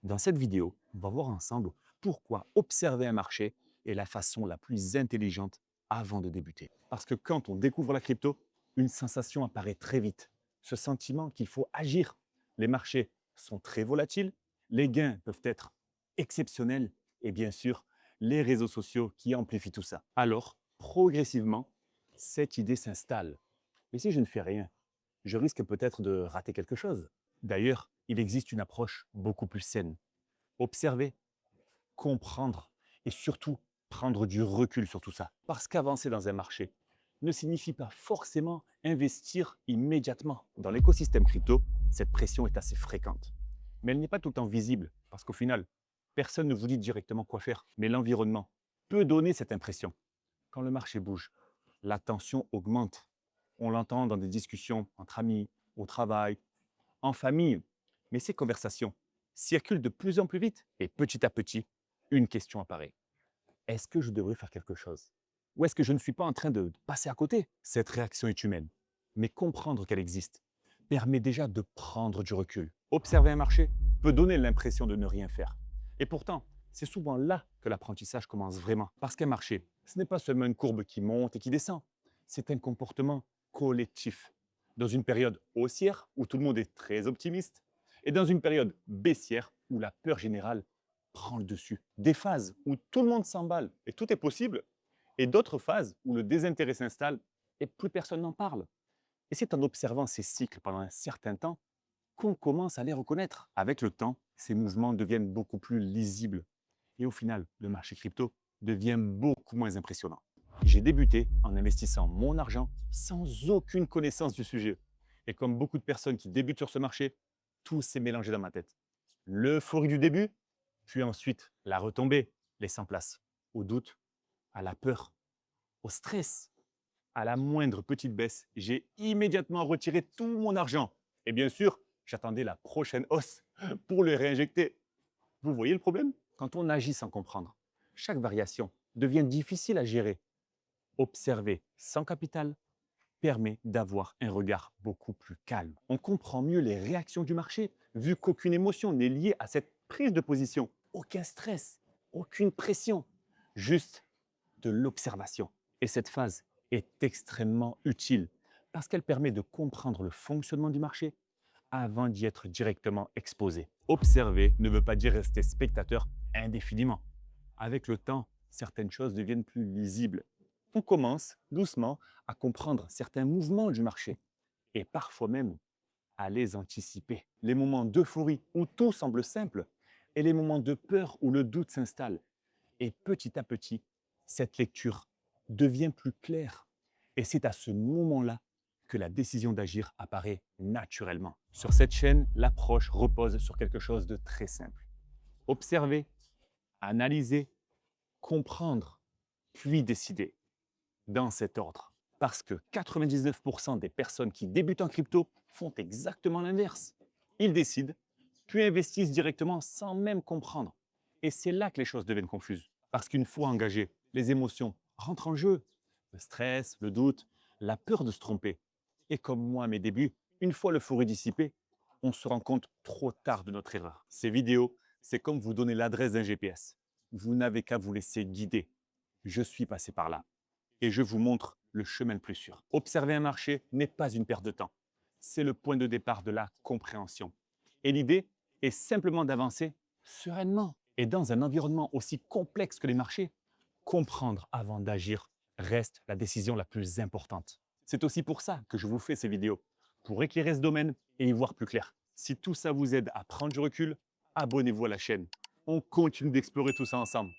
Dans cette vidéo, on va voir ensemble pourquoi observer un marché est la façon la plus intelligente avant de débuter. Parce que quand on découvre la crypto, une sensation apparaît très vite. Ce sentiment qu'il faut agir. Les marchés sont très volatiles, les gains peuvent être exceptionnels et bien sûr, les réseaux sociaux qui amplifient tout ça. Alors, progressivement, cette idée s'installe. Mais si je ne fais rien, je risque peut-être de rater quelque chose. D'ailleurs, il existe une approche beaucoup plus saine. Observer, comprendre et surtout prendre du recul sur tout ça. Parce qu'avancer dans un marché ne signifie pas forcément investir immédiatement. Dans l'écosystème crypto, cette pression est assez fréquente. Mais elle n'est pas tout le temps visible parce qu'au final, personne ne vous dit directement quoi faire. Mais l'environnement peut donner cette impression. Quand le marché bouge, la tension augmente. On l'entend dans des discussions entre amis, au travail, en famille. Mais ces conversations circulent de plus en plus vite et petit à petit, une question apparaît. Est-ce que je devrais faire quelque chose? Ou est-ce que je ne suis pas en train de passer à côté? Cette réaction est humaine, mais comprendre qu'elle existe permet déjà de prendre du recul. Observer un marché peut donner l'impression de ne rien faire. Et pourtant, c'est souvent là que l'apprentissage commence vraiment. Parce qu'un marché, ce n'est pas seulement une courbe qui monte et qui descend, c'est un comportement collectif. Dans une période haussière où tout le monde est très optimiste, et dans une période baissière où la peur générale prend le dessus. Des phases où tout le monde s'emballe et tout est possible, et d'autres phases où le désintérêt s'installe et plus personne n'en parle. Et c'est en observant ces cycles pendant un certain temps qu'on commence à les reconnaître. Avec le temps, ces mouvements deviennent beaucoup plus lisibles. Et au final, le marché crypto devient beaucoup moins impressionnant. J'ai débuté en investissant mon argent sans aucune connaissance du sujet. Et comme beaucoup de personnes qui débutent sur ce marché, tout s'est mélangé dans ma tête. L'euphorie du début, puis ensuite la retombée, laissant place au doute, à la peur, au stress. À la moindre petite baisse, j'ai immédiatement retiré tout mon argent. Et bien sûr, j'attendais la prochaine hausse pour le réinjecter. Vous voyez le problème? Quand on agit sans comprendre, chaque variation devient difficile à gérer. Observer sans capital permet d'avoir un regard beaucoup plus calme. On comprend mieux les réactions du marché, vu qu'aucune émotion n'est liée à cette prise de position. Aucun stress, aucune pression, juste de l'observation. Et cette phase est extrêmement utile parce qu'elle permet de comprendre le fonctionnement du marché avant d'y être directement exposé. Observer ne veut pas dire rester spectateur indéfiniment. Avec le temps, certaines choses deviennent plus lisibles. On commence doucement à comprendre certains mouvements du marché et parfois même à les anticiper. Les moments d'euphorie où tout semble simple et les moments de peur où le doute s'installe. Et petit à petit, cette lecture devient plus claire. Et c'est à ce moment-là que la décision d'agir apparaît naturellement. Sur cette chaîne, l'approche repose sur quelque chose de très simple. Observer, analyser, comprendre, puis décider dans cet ordre. Parce que 99% des personnes qui débutent en crypto font exactement l'inverse. Ils décident, puis investissent directement sans même comprendre. Et c'est là que les choses deviennent confuses. Parce qu'une fois engagées, les émotions rentrent en jeu. Le stress, le doute, la peur de se tromper. Et comme moi à mes débuts, une fois l'euphorie dissipée, on se rend compte trop tard de notre erreur. Ces vidéos, c'est comme vous donner l'adresse d'un GPS. Vous n'avez qu'à vous laisser guider. Je suis passé par là et je vous montre le chemin le plus sûr. Observer un marché n'est pas une perte de temps. C'est le point de départ de la compréhension. Et l'idée est simplement d'avancer sereinement. Et dans un environnement aussi complexe que les marchés, comprendre avant d'agir reste la décision la plus importante. C'est aussi pour ça que je vous fais ces vidéos, pour éclairer ce domaine et y voir plus clair. Si tout ça vous aide à prendre du recul, abonnez-vous à la chaîne. On continue d'explorer tout ça ensemble.